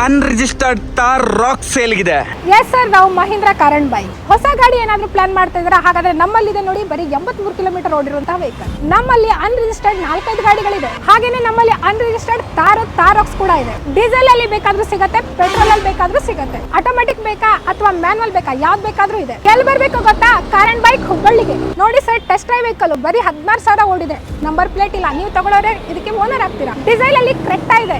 Unregistered Thar Rock ಸೇಲ್ಗಿದೆ. Yes sir, ನಾವು Mahindra ಕಾರನ್ bike ಹೊಸ ಗಾಡಿ ಏನಾದರೂ ಪ್ಲಾನ್ ಮಾಡ್ತಾ ಇದ್ದೀರಾ? ಹಾಗಾದ್ರೆ ನಮ್ಮಲ್ಲಿದೆ ನೋಡಿ, ಬರೀ 83 ಕಿಲೋಮೀಟರ್ ಓಡಿರುವಂತಹ ವೆಹಿಕಲ್. ನಮ್ಮಲ್ಲಿ ಅನ್ರಿಜಿಸ್ಟರ್ಡ್ 4-5 ಗಾಡಿಗಳಿದೆ. ಹಾಗೇನೆ ನಮ್ಮಲ್ಲಿ ಅನ್ರಿಜಿಸ್ಟರ್ಡ್ ಥಾರ್ ರಾಕ್ಸ್ ಕೂಡ ಇದೆ. ಡೀಸೆಲ್ ಅಲ್ಲಿ ಬೇಕಾದ್ರೂ ಸಿಗುತ್ತೆ, ಪೆಟ್ರೋಲ್ ಅಲ್ಲಿ ಬೇಕಾದ್ರೂ ಸಿಗುತ್ತೆ. ಆಟೋಮೆಟಿಕ್ ಬೇಕಾ ಅಥವಾ ಮ್ಯಾನ್ಯಲ್ ಬೇಕಾ, ಯಾವ್ದು ಬೇಕಾದ್ರೂ ಇದೆ. ಎಲ್ಲಿ ಬರ್ಬೇಕು ಗೊತ್ತಾ? ಕಾರನ್ ಬೈಕ್ ಹುಬ್ಬಳ್ಳಿಗೆ. ನೋಡಿ ಸರ್, ಟೆಸ್ಟ್ ಡ್ರೈವ್ ವೆಹಿಕಲ್ ಬರೀ 16,000 ಓಡಿದೆ. ನಂಬರ್ ಪ್ಲೇಟ್ ಇಲ್ಲ, ನೀವು ತಗೊಳ್ಳೋರೆ ಇದಕ್ಕೆ ಓನರ್ ಆಗ್ತೀರಾ. ಡೀಸೆಲ್ ಅಲ್ಲಿ ಕ್ರೆಟ್ಟಾ ಇದೆ.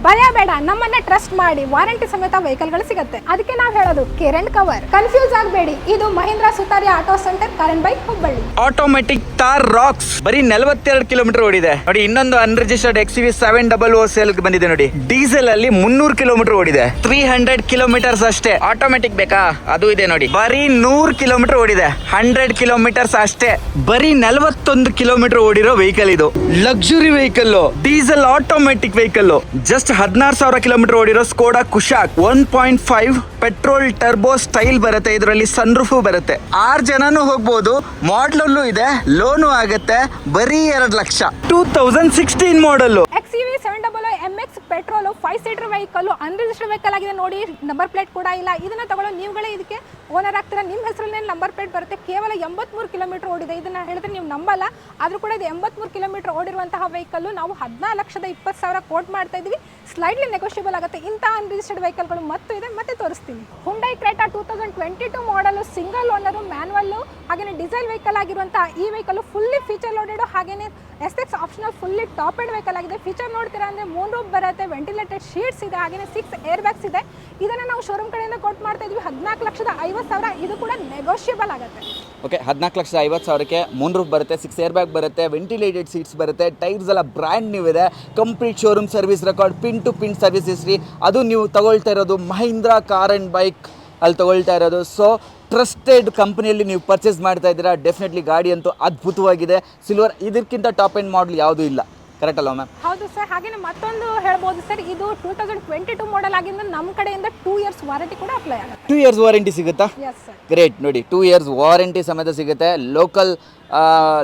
ಭಯ ಬೇಡ, ನಮ್ಮನ್ನ ಟ್ರಸ್ಟ್ ಮಾಡಿ ವಾರಂಟಿ ಸಮೇತ ವೆಹಿಕಲ್ ಗಳು ಸಿಗುತ್ತೆ. ಅದಕ್ಕೆ ನಾವು ಹೇಳೋದು ಕೇರ್ ಅಂಡ್ ಕವರ್. ಕನ್ಫ್ಯೂಸ್ ಆಗಬೇಡಿ, ಇದು Mahindra Sutariya auto centre, car and bike Hubballi. Automatic Thar Roxx ಬರೀ 42 ಕಿಲೋಮೀಟರ್ ಓಡಿದೆ ನೋಡಿ. ಇನ್ನೊಂದು ಅನ್ರಿಜಿಸ್ಟರ್ಡ್ XUV 700 ಸೇಲ್ ಬಂದಿದೆ ನೋಡಿ. ಡೀಸೆಲ್ ಅಲ್ಲಿ 300 ಕಿಲೋಮೀಟರ್ ಓಡಿದೆ. 300 ಕಿಲೋಮೀಟರ್ಸ್ ಅಷ್ಟೇ. ಆಟೋಮೆಟಿಕ್ ಬೇಕಾ? ಅದು ಇದೆ ನೋಡಿ. ಬರೀ 100 ಕಿಲೋಮೀಟರ್ ಓಡಿದೆ. 100 ಕಿಲೋಮೀಟರ್ಸ್ ಅಷ್ಟೇ. ಬರೀ 41 ಕಿಲೋಮೀಟರ್ ಓಡಿರೋ ವೆಹಿಕಲ್ ಇದು. Luxury vehicle, diesel automatic vehicle. Just 16,000 kilometre ಓಡಿರೋ Skoda Kushaq 1.5 petrol turbo style ಬರುತ್ತೆ. ಇದರಲ್ಲಿ ಸನ್ರೂಫ್ ಬರುತ್ತೆ. 6 ಜನನು ಹೋಗ್ಬೋದು. ಮಾಡಲಲ್ಲೂ ಇದೆ, ಲೋನು ಆಗುತ್ತೆ. ಬರೀ 2 ಲಕ್ಷ. 2016 ಮಾಡಲ್. XUV 700 MX petrol 5 seater vehicle, unregistered vehicle ಆಗಿದೆ ನೋಡಿ. ನಂಬರ್ ಪ್ಲೇಟ್ ಕೂಡ ಇಲ್ಲ. ಇದನ್ನ ತಗೊಳ್ಳೋ ನೀವುಗಳೇ ಇದಕ್ಕೆ ಓನರ್ ಆಗ್ತೀರಾ. ನಿಮ್ಮ ಹೆಸರಲ್ಲಿ ನಂಬರ್ ಪ್ಲೇಟ್ ಬರುತ್ತೆ. ಕೇವಲ 83 ಕಿಲೋಮೀಟರ್ ಓಡಿದೆ. ಇದನ್ನ ಹೇಳಿದ್ರೆ ನೀವು ನಂಬಲ್ಲ, ಆದ್ರೂ ಕೂಡ ಇದು 83 ಕಿಲೋಮೀಟರ್ ಓಡಿರುವಂತಹ ವೆಹಿಕಲ್. ನಾವು 14,20,000 ಕೋಟ್ ಮಾಡ್ತಾ ಇದೀವಿ. ಸ್ಲೈಡ್ಲಿ ನೆಗೋಷಿಯಬಲ್ ಆಗುತ್ತೆ. ಇಂತಹ ಅನ್ರಿಜಿಸ್ಟರ್ಡ್ ವೆಹಿಕಲ್ಗಳು ಮತ್ತು ಇದೆ, ಮತ್ತೆ ತೋರಿಸ್ತೀನಿ. ಹುಂಡೈ ಕ್ರೇಟಾ 2022 ಮಾಡಲ್, ಸಿಂಗಲ್ ಓನರ್, ಮ್ಯಾನ್ಯಲ್, ಹಾಗೇನೆ ಡೀಸೆಲ್ ವೆಹಿಕಲ್ ಆಗಿರುವಂತಹ ಈ ವೆಹಿಕಲ್ ಫುಲ್ಲಿ ಫೀಚರ್ ಲೋಡೆಡ್, ಹಾಗೇನೆ SX optional fully top end vehicle ಆಗಿದೆ. ಫೀಚರ್ ನೋಡ್ತೀರಾ ಅಂದ್ರೆ 3 ರೂಫ್ ಬರುತ್ತೆ, ವೆಂಟಿಲೇಟೆಡ್ ಶೀಟ್ಸ್ ಇದೆ, ಹಾಗೇನೆ 6 ಏರ್ ಬ್ಯಾಗ್ಸ್ ಇದೆ. ಇದನ್ನ ನಾವು ಶೋರೂಮ್ ಕಡೆಯಿಂದ ಕೊಟ್ಟು ಮಾಡ್ತಾ ಇದೀವಿ 14,50,000. ಇದು ಕೂಡ ನೆಗೋಷಿಯಬಲ್ ಆಗುತ್ತೆ. ಓಕೆ, 14,50,000ಕ್ಕೆ 3 ರೂಫ್ ಬರುತ್ತೆ, 6 ಏರ್ ಬ್ಯಾಗ್ ಬರುತ್ತೆ, ವೆಂಟಿಲೇಟೆಡ್ ಸೀಟ್ಸ್ ಬರುತ್ತೆ, ಟೈರ್ಸ್ ಎಲ್ಲ ಬ್ರ್ಯಾಂಡ್ ನ್ಯೂ ಇದೆ, complete showroom service record, pin to pin service history. ಅದು ನೀವು ತಗೊಳ್ತಾ ಇರೋದು ಮಹೀಂದ್ರ ಕಾರನ್ ಬೈಕ್ ಅಲ್ಲಿ ತಗೊಳ್ತಾ ಇರೋದು. ಸೊ ಟ್ರಸ್ಟೆಡ್ ಕಂಪನಿಯಲ್ಲಿ ನೀವು ಪರ್ಚೇಸ್ ಮಾಡ್ತಾ ಇದ್ದೀರಾ. ಡೆಫಿನೆಟ್ಲಿ ಗಾಡಿ ಅಂತೂ ಅದ್ಭುತವಾಗಿದೆ. ಸಿಲ್ವರ್ ಇದಕ್ಕಿಂತ ಟಾಪ್ ಎಂಡ್ ಮಾಡಲ್ ಯಾವುದೂ ಇಲ್ಲ. ಕರೆಕ್ಟ್ ಅಲ್ವಾ ಮ್ಯಾಮ್? ಹೌದು ಸರ್. ಹಾಗೇನೆ ಮತ್ತೊಂದು ಹೇಳ್ಬೋದು ಸರ್, ಇದು 2022 ಮಾಡಲ್ ಆಗಿಂದ ನಮ್ಮ ಕಡೆಯಿಂದ 2 ಇಯರ್ಸ್ ವಾರಂಟಿ ಕೂಡ ಅಪ್ಲೈ ಆಗುತ್ತೆ. 2 ಇಯರ್ಸ್ ವಾರಂಟಿ ಸಿಗುತ್ತಾ? Yes sir. ಗ್ರೇಟ್. ನೋಡಿ, 2 ಇಯರ್ಸ್ ವಾರಂಟಿ ಸಮೇತ ಸಿಗುತ್ತೆ.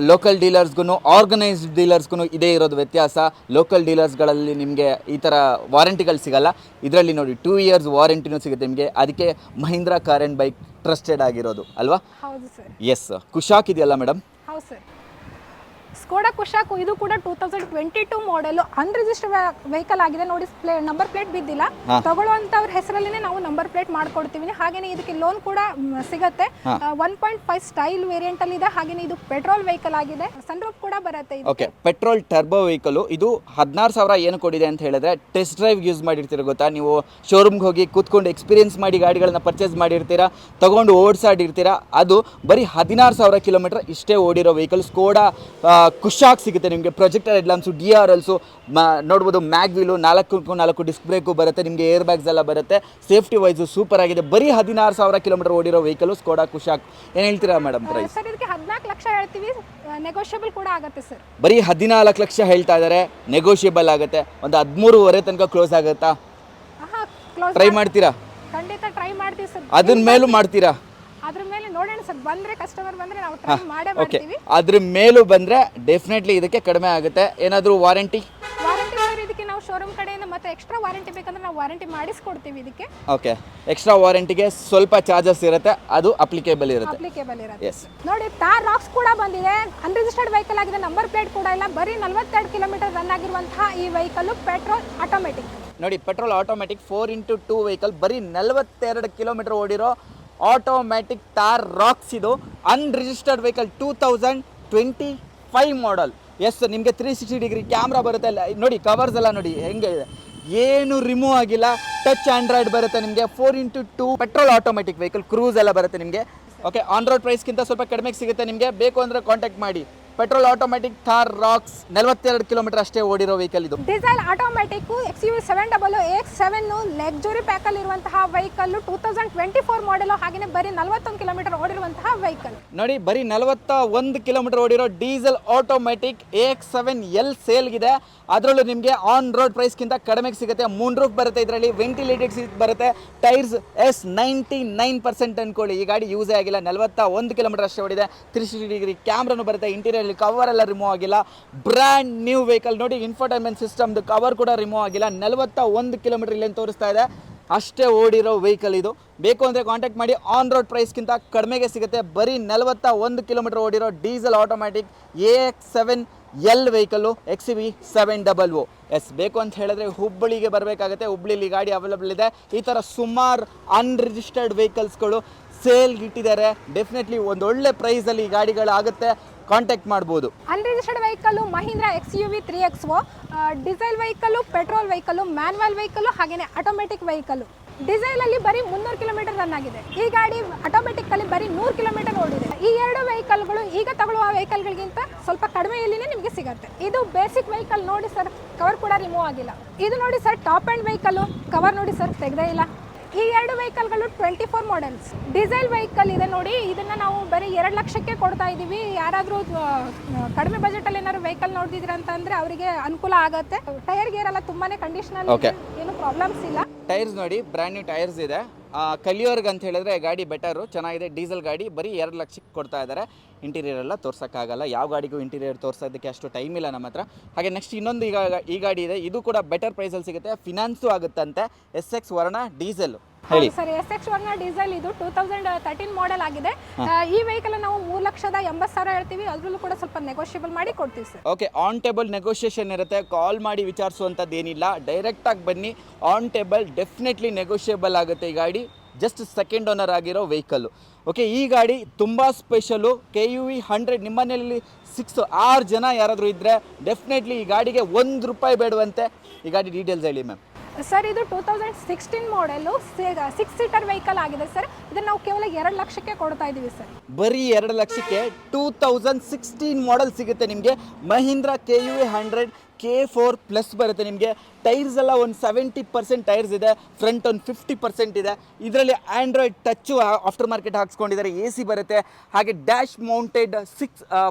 ಲೋಕಲ್ ಡೀಲರ್ಸ್ಗೂ ಆರ್ಗನೈಸ್ಡ್ ಡೀಲರ್ಸ್ಗೂ ಇದೇ ಇರೋದು ವ್ಯತ್ಯಾಸ. ಲೋಕಲ್ ಡೀಲರ್ಸ್ಗಳಲ್ಲಿ ನಿಮಗೆ ಈ ಥರ ವಾರಂಟಿಗಳು ಸಿಗಲ್ಲ. ಇದರಲ್ಲಿ ನೋಡಿ 2 ಇಯರ್ಸ್ ವಾರಂಟಿನೂ ಸಿಗುತ್ತೆ ನಿಮಗೆ. ಅದಕ್ಕೆ ಮಹೀಂದ್ರ ಕಾರನ್ ಬೈಕ್ ಟ್ರಸ್ಟೆಡ್ ಆಗಿರೋದು ಅಲ್ವಾ? ಹೌದು ಸರ್. ಎಸ್. ಕುಶಾಕ್ ಇದೆಯಲ್ಲ ಮೇಡಮ್? ಹೌದು ಸರ್. ಸ್ಕೋಡಾ ಕುಶಾಕ್ ಇದು ಕೂಡ 2022 ಮಾಡೆಲ್, ಅನ್ರಿಜಿಸ್ಟರ್ಡ್ ವೆಹಿಕಲ್ ಆಗಿದೆ ನೋಡಿ. ನಂಬರ್ ಪ್ಲೇಟ್ ಬಿದ್ದಿಲ್ಲ. ತಗೊಳ್ಳುವಂತವ್ರ ಹೆಸರಲ್ಲಿನೇ ನಾವು ನಂಬರ್ ಪ್ಲೇಟ್ ಮಾಡ್ಕೊಡ್ತೀವಿ. ಹಾಗೇನೆ ಇದಕ್ಕೆ ಲೋನ್ ಕೂಡ ಸಿಗುತ್ತೆ. 1.5 ಸ್ಟೈಲ್ ವೇರಿಯಂಟ್ ಅಲ್ಲಿ ಇದೆ. ಹಾಗೇನೆ ಇದು ಪೆಟ್ರೋಲ್ ವೆಹಿಕಲ್ ಆಗಿದೆ. ಸನ್ರೂಫ್ ಕೂಡ ಬರುತ್ತೆ. Okay, petrol turbo vehicle. ಇದು 16,000 ಏನು ಕೊಡಿದೆ ಅಂತ ಹೇಳಿದ್ರೆ, ಟೆಸ್ಟ್ ಡ್ರೈವ್ ಯೂಸ್ ಮಾಡಿರ್ತೀರ ಗೊತ್ತಾ ನೀವು. ಶೋರೂಮ್ಗೆ ಹೋಗಿ ಕೂತ್ಕೊಂಡು ಎಕ್ಸ್ಪೀರಿಯನ್ಸ್ ಮಾಡಿ ಗಾಡಿಗಳನ್ನ ಪರ್ಚೇಸ್ ಮಾಡಿರ್ತೀರಾ, ತಗೊಂಡು ಓಡಿಸಾಡಿರ್ತೀರಾ. ಅದು ಬರೀ 16,000 ಕಿಲೋಮೀಟರ್ ಇಷ್ಟೇ ಓಡಿರೋ ವೆಹಿಕಲ್. ಸ್ಕೋಡಾ ಕುಶಾಕ್ ಸಿಗುತ್ತೆ ನಿಮಗೆ. ಪ್ರೊಜೆಕ್ಟರ್ ಹೆಡ್ಲಾಂಪ್ಸು, DRLಸು ನೋಡ್ಬೋದು. ಮ್ಯಾಗ್ ವೀಲು, 4 ಡಿಸ್ಕ್ ಬ್ರೇಕು ಬರುತ್ತೆ ನಿಮಗೆ. ಏರ್ ಬ್ಯಾಗ್ಸ್ ಎಲ್ಲ ಬರುತ್ತೆ. ಸೇಫ್ಟಿ ವೈಸು ಸೂಪರ್ ಆಗಿದೆ. ಬರೀ 16,000 ಕಿಲೋಮೀಟರ್ ಓಡಿರೋ ವೆಹಿಕಲ್ ಸ್ಕೋಡಾ ಕುಶಾಕ್. ಏನು ಹೇಳ್ತೀರಾ ಮೇಡಮ್ ಪ್ರೈಸ್? ಸರ್, ಇದಕ್ಕೆ 14 ಲಕ್ಷ ಹೇಳ್ತೀವಿ, ನೆಗೋಷಿಯಬಲ್ ಕೂಡ ಆಗುತ್ತೆ ಸರ್. ಬರೀ 14 ಲಕ್ಷ ಹೇಳ್ತಾ ಇದ್ದಾರೆ, ನೆಗೋಷಿಯಬಲ್ ಆಗುತ್ತೆ. ಒಂದು 13.5 ತನಕ ಕ್ಲೋಸ್ ಆಗುತ್ತಾ? ಟ್ರೈ ಮಾಡ್ತೀರಾ? ಖಂಡಿತ ಟ್ರೈ ಮಾಡ್ತೀವಿ ಸರ್. ಅದನ್ನ ಮೇಲೂ ಮಾಡ್ತೀರಾ? ಅದ್ರ ಮೇಲೆ ನೋಡೋಣ ಸರ್. ಬಂದ್ರೆ ಕಸ್ಟಮರ್ ಬಂದ್ರೆ ನಾವು ಟ್ರೈ ಮಾಡೇ ಮಾಡ್ತೀವಿ. ಅದ್ರ ಮೇಲೂ ಬಂದ್ರೆ ಡೆಫಿನೆಟ್ಲಿ ಇದಕ್ಕೆ ಕಡಿಮೆ ಆಗುತ್ತೆ. ಏನಾದರೂ ವಾರಂಟಿ ಸರ್ ಇದಕ್ಕೆ ನಾವು ಶೋರೂಮ್ ಕಡೆಯಿಂದ ಮತ್ತೆ ಎಕ್ಸ್ಟ್ರಾ ವಾರಂಟಿ ಬೇಕಂದ್ರೆ ನಾವು ವಾರಂಟಿ ಮಾಡಿಸ್ಕೊಡ್ತೀವಿ ಇದಕ್ಕೆ. ಓಕೆ, ಎಕ್ಸ್ಟ್ರಾ ವಾರಂಟಿಗೆ ಸ್ವಲ್ಪ ಚಾರ್ಜಸ್ ಇರುತ್ತೆ, ಅದು ಅಪ್ಲಿಕೇಬಲ್ ಇರುತ್ತೆ. ಎಸ್. ನೋಡಿ, ಥಾರ್ ರಾಕ್ಸ್ ಕೂಡ ಬಂದಿದೆ. ಅನ್ರಿಜಿಸ್ಟರ್ಡ್ ವೆಹಿಕಲ್ ಆಗಿದೆ. ನಂಬರ್ ಪ್ಲೇಟ್ ಕೂಡ ಇಲ್ಲ. ಬರೀ 42 ಕಿಲೋಮೀಟರ್ ರನ್ ಆಗಿರುವಂತಹ ಈ ವೆಹಿಕಲ್ ಪೆಟ್ರೋಲ್ ಆಟೋಮೆಟಿಕ್. ನೋಡಿ, ಪೆಟ್ರೋಲ್ ಆಟೋಮೆಟಿಕ್ 4x2 ವೆಹಿಕಲ್, ಬರೀ 42 ಕಿಲೋಮೀಟರ್ ಓಡಿರೋ ಆಟೋಮ್ಯಾಟಿಕ್ ಥಾರ್ ರಾಕ್ಸ್. ಇದು ಅನ್ರಿಜಿಸ್ಟರ್ಡ್ ವೆಹಿಕಲ್, 2025 ಮಾಡಲ್. ಎಸ್, ನಿಮಗೆ 360 ಡಿಗ್ರಿ ಕ್ಯಾಮ್ರಾ ಬರುತ್ತೆ. ನೋಡಿ, ಕವರ್ಸ್ ಎಲ್ಲ ನೋಡಿ ಹೆಂಗೆ ಇದೆ, ಏನು ರಿಮೂವ್ ಆಗಿಲ್ಲ. ಟಚ್ ಆಂಡ್ರಾಯ್ಡ್ ಬರುತ್ತೆ ನಿಮಗೆ. 4x2 petrol automatic vehicle, cruise ಎಲ್ಲ ಬರುತ್ತೆ ನಿಮಗೆ. ಓಕೆ, ಆನ್ ರೋಡ್ ಪ್ರೈಸ್ಗಿಂತ ಸ್ವಲ್ಪ ಕಡಿಮೆಗೆ ಸಿಗುತ್ತೆ ನಿಮಗೆ. ಬೇಕು ಅಂದರೆ ಕಾಂಟ್ಯಾಕ್ಟ್ ಮಾಡಿ. Petrol automatic Thar Roxx 42 kilometre ಅಷ್ಟೇ ಓಡಿರೋ ವೆಹಿಕಲ್ ಇದು. Diesel automatic XUV 700 AX7 luxury ಪ್ಯಾಕಲ್ ಇರುವಂತಹ ವೆಹಿಕಲ್, 2024 ಮಾಡೆಲ್. ಹಾಗೇನೆ ಬರೀ 41 ಕಿಲೋಮೀಟರ್ ಓಡಿರುವಂತಹ ವೆಹಿಕಲ್. ನೋಡಿ, ಬರೀ 41 ಕಿಲೋಮೀಟರ್ ಓಡಿರೋ ಡೀಸೆಲ್ ಆಟೋಮೆಟಿಕ್ AX7L ಸೇಲ್ಗಿದೆ. ಅದರಲ್ಲೂ ನಿಮಗೆ ಆನ್ ರೋಡ್ ಪ್ರೈಸ್ಗಿಂತ ಕಡಿಮೆಗೆ ಸಿಗುತ್ತೆ. 3 ರೂಫ್ ಬರುತ್ತೆ ಇದರಲ್ಲಿ, ವೆಂಟಿಲೇಟೆಡ್ ಸೀಟ್ ಬರುತ್ತೆ, ಟೈರ್ಸ್ S99% ಅನ್ಕೊಳ್ಳಿ. ಈ ಗಾಡಿ ಯೂಸೇ ಆಗಿಲ್ಲ, 41 ಕಿಲೋಮೀಟರ್ ಅಷ್ಟೇ ಓಡಿದೆ. 360 ಡಿಗ್ರಿ ಕ್ಯಾಮ್ರಾನು ಬರುತ್ತೆ, ಇಂಟೀರಿಯರ್ ಆಗಲಿ, ಕವರ್ ಎಲ್ಲ ರಿಮೂವ್ ಆಗಿಲ್ಲ. ಬ್ರ್ಯಾಂಡ್ ನ್ಯೂ ವೆಹಿಕಲ್ ನೋಡಿ, ಇನ್ಫೋಟೈನ್ಮೆಂಟ್ ಸಿಸ್ಟಮ್ದು ಕವರ್ ಕೂಡ ರಿಮೂವ್ ಆಗಿಲ್ಲ. 41 ಕಿಲೋಮೀಟರ್ ಇಲ್ಲೇನು ತೋರಿಸ್ತಾ ಇದೆ, ಅಷ್ಟೇ ಓಡಿರೋ ವೆಹಿಕಲ್ ಇದು. ಬೇಕು ಅಂದರೆ ಕಾಂಟ್ಯಾಕ್ಟ್ ಮಾಡಿ. ಆನ್ ರೋಡ್ ಪ್ರೈಸ್ಗಿಂತ ಕಡಿಮೆಗೆ ಸಿಗುತ್ತೆ. ಬರೀ 41 ಕಿಲೋಮೀಟರ್ ಓಡಿರೋ diesel automatic AX7L vehicle XUV700. Yes, ಬೇಕು ಅಂತ ಹೇಳಿದ್ರೆ ಹುಬ್ಬಳ್ಳಿಗೆ ಬರಬೇಕಾಗುತ್ತೆ. ಹುಬ್ಬಳ್ಳಿಲಿ ಗಾಡಿ ಅವೈಲಬಲ್ ಇದೆ. ಈ ಥರ ಸುಮಾರು ಅನ್ರಿಜಿಸ್ಟರ್ಡ್ ವೆಹಿಕಲ್ಸ್ಗಳು ಸೇಲ್ಗೆ ಇಟ್ಟಿದ್ದಾರೆ. ಡೆಫಿನೆಟ್ಲಿ ಒಂದು ಒಳ್ಳೆ ಪ್ರೈಸಲ್ಲಿ ಈ ಗಾಡಿಗಳಾಗುತ್ತೆ, ಕಾಂಟ್ಯಾಕ್ಟ್ ಮಾಡ್ಬೋದು. Unregistered vehicle Mahindra XUV 3XO, diesel vehicle, petrol vehicle, manual vehicle, ಹಾಗೆಯೇ ಆಟೋಮೆಟಿಕ್ ವೆಹಿಕಲ್ಲು. ಡೀಸೆಲಲ್ಲಿ ಬರೀ 300 ಕಿಲೋಮೀಟರ್ ರನ್ ಆಗಿದೆ. ಈ ಗಾಡಿ ಆಟೋಮೆಟಿಕ್ಕಲ್ಲಿ ಬರೀ 100 ಕಿಲೋಮೀಟರ್ ಓಡಿದೆ. ಈ ಎರಡು ವೆಹಿಕಲ್ಗಳು ಈಗ ತಗೊಳ್ಳುವ ವೆಹಿಕಲ್ಗಳಿಗಿಂತ ಸ್ವಲ್ಪ ಕಡಿಮೆಯಲ್ಲಿನೇ ನಿಮಗೆ ಸಿಗುತ್ತೆ. ಇದು ಬೇಸಿಕ್ ವೆಹಿಕಲ್ ನೋಡಿ ಸರ್, ಕವರ್ ಕೂಡ ರಿಮೂವ್ ಆಗಿಲ್ಲ. ಇದು ನೋಡಿ sir, top and vehicle, cover ನೋಡಿ ಸರ್, ತೆಗೆದೇ ಇಲ್ಲ. ಈ ಎರಡು ವೆಹಿಕಲ್ಗಳು 24 ಮಾಡೆಲ್ಸ್ ಡೀಸೆಲ್ ವೆಹಿಕಲ್ ಇದೆ ನೋಡಿ. ಇದನ್ನು ನಾವು ಬರೀ 2 ಲಕ್ಷಕ್ಕೆ ಕೊಡ್ತಾ ಇದ್ದೀವಿ. ಯಾರಾದರೂ ಕಡಿಮೆ ಬಜೆಟಲ್ಲಿ ಏನಾದ್ರು ವೆಹಿಕಲ್ ನೋಡ್ತಿದ್ದೀರ ಅಂತಂದರೆ ಅವರಿಗೆ ಅನುಕೂಲ ಆಗುತ್ತೆ. ಟೈರ್ ಗೇರ್ ಎಲ್ಲ ತುಂಬಾ ಕಂಡೀಷನಲ್ಲಿ ಏನು ಪ್ರಾಬ್ಲಮ್ಸ್ ಇಲ್ಲ. ಟೈರ್ಸ್ ನೋಡಿ, ಬ್ರ್ಯಾಂಡ್ ನ್ಯೂ ಟೈರ್ಸ್ ಇದೆ. ಕಲಿಯೋರ್ಗೆ ಅಂತ ಹೇಳಿದ್ರೆ ಗಾಡಿ ಬೆಟರು, ಚೆನ್ನಾಗಿದೆ. ಡೀಸೆಲ್ ಗಾಡಿ ಬರೀ 2 ಲಕ್ಷಕ್ಕೆ ಕೊಡ್ತಾ ಇದ್ದಾರೆ. ಇಂಟೀರಿಯರ್ ಎಲ್ಲ ತೋರ್ಸೋಕ್ಕಾಗಲ್ಲ, ಯಾವ ಗಾಡಿಗೂ ಇಂಟೀರಿಯರ್ ತೋರ್ಸೋದಕ್ಕೆ ಅಷ್ಟು ಟೈಮ್ ಇಲ್ಲ ನಮ್ಮ ಹತ್ರ. ಹಾಗೆ ನೆಕ್ಸ್ಟ್ ಇನ್ನೊಂದು ಈ ಗಾಡಿ ಇದೆ, ಇದು ಕೂಡ ಬೆಟರ್ ಪ್ರೈಸಲ್ಲಿ ಸಿಗುತ್ತೆ. ಫಿನಾನ್ಸು ಆಗುತ್ತಂತೆ. SX ವರ್ಣ ಡೀಸೆಲ್. ಹೇಳಿ ಸರ್, SX ವರ್ಣ ಡೀಸೆಲ್ ಇದು 2013 ಮಾಡೆಲ್ ಆಗಿದೆ. ಈ ವೆಹಿಕಲ್ ನಾವು 3,80,000 ಹೇಳ್ತೀವಿ. ಅದರಲ್ಲೂ ಕೂಡ ಸ್ವಲ್ಪ ನೆಗೋಷಿಯಬಲ್ ಮಾಡಿ ಕೊಡ್ತೀವಿ sir. Okay, on table negotiation ಇರುತ್ತೆ. ಕಾಲ್ ಮಾಡಿ ವಿಚಾರಿಸುವಂಥದ್ದು ಏನಿಲ್ಲ, ಡೈರೆಕ್ಟಾಗಿ ಬನ್ನಿ. ಆನ್ ಟೇಬಲ್ ಡೆಫಿನೆಟ್ಲಿ ನೆಗೋಷಿಯಬಲ್ ಆಗುತ್ತೆ. ಈ ಗಾಡಿ ಜಸ್ಟ್ ಸೆಕೆಂಡ್ ಓನರ್ ಆಗಿರೋ ವೆಹಿಕಲ್ಲು. ಓಕೆ, ಈ ಗಾಡಿ ತುಂಬ ಸ್ಪೆಷಲು. KUV 100. ನಿಮ್ಮ ಮನೆಯಲ್ಲಿ 6 ಜನ ಯಾರಾದರೂ ಇದ್ದರೆ ಡೆಫಿನೆಟ್ಲಿ ಈ ಗಾಡಿಗೆ ₹1 ಬೇಡುವಂತೆ. ಈ ಗಾಡಿ ಡೀಟೇಲ್ಸ್ ಹೇಳಿ ಮ್ಯಾಮ್. ಸರ್, ಇದು 2016 ಮಾಡೆಲ್ಲು 6 ಸೀಟರ್ ವೆಹಿಕಲ್ ಆಗಿದೆ ಸರ್. ಇದನ್ನು ನಾವು ಕೇವಲ 2 ಲಕ್ಷಕ್ಕೆ ಕೊಡ್ತಾ ಇದ್ದೀವಿ ಸರ್. ಬರೀ 2 ಲಕ್ಷಕ್ಕೆ 2016 ಮಾಡೆಲ್ ಸಿಗುತ್ತೆ ನಿಮಗೆ. ಮಹೀಂದ್ರ KUV 100 K4+ ಬರುತ್ತೆ ನಿಮಗೆ. ಟೈರ್ಸ್ ಎಲ್ಲ ಒಂದು 70% ಟೈರ್ಸ್ ಇದೆ, ಫ್ರಂಟ್ ಒಂದು 50% ಇದೆ. ಇದರಲ್ಲಿ ಆ್ಯಂಡ್ರಾಯ್ಡ್ ಟಚ್ಚು ಆಫ್ಟರ್ ಮಾರ್ಕೆಟ್ ಹಾಕ್ಸ್ಕೊಂಡಿದ್ದಾರೆ. AC ಬರುತ್ತೆ. ಹಾಗೆ ಡ್ಯಾಶ್ ಮೌಂಟೆಡ್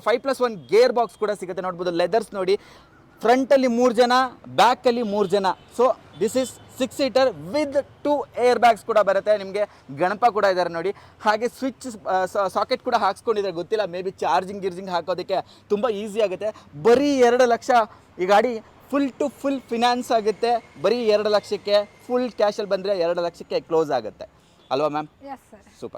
5+1 ಗೇರ್ ಬಾಕ್ಸ್ ಕೂಡ ಸಿಗುತ್ತೆ. ನೋಡ್ಬೋದು, ಲೆದರ್ಸ್ ನೋಡಿ. ಫ್ರಂಟಲ್ಲಿ 3 ಜನ, ಬ್ಯಾಕಲ್ಲಿ 3 ಜನ. So this is 6 seater with 2 air bags ಕೂಡ ಬರುತ್ತೆ ನಿಮಗೆ. ಗಣಪ ಕೂಡ ಇದ್ದಾರೆ ನೋಡಿ. ಹಾಗೆ ಸ್ವಿಚ್ ಸಾಕೆಟ್ ಕೂಡ ಹಾಕ್ಸ್ಕೊಂಡಿದ್ದಾರೆ. ಗೊತ್ತಿಲ್ಲ, ಮೇ ಬಿ ಚಾರ್ಜಿಂಗ್ ಹಾಕೋದಕ್ಕೆ ತುಂಬ ಈಸಿ ಆಗುತ್ತೆ. ಬರೀ 2 ಲಕ್ಷ. ಈ ಗಾಡಿ ಫುಲ್ ಟು ಫುಲ್ ಫಿನಾನ್ಸ್ ಆಗುತ್ತೆ. ಬರೀ 2 ಲಕ್ಷಕ್ಕೆ. ಫುಲ್ ಕ್ಯಾಶಲ್ಲಿ ಬಂದರೆ 2 ಲಕ್ಷಕ್ಕೆ ಕ್ಲೋಸ್ ಆಗುತ್ತೆ ಅಲ್ವಾ ಮ್ಯಾಮ್? Yes sir. ಸೂಪರ್.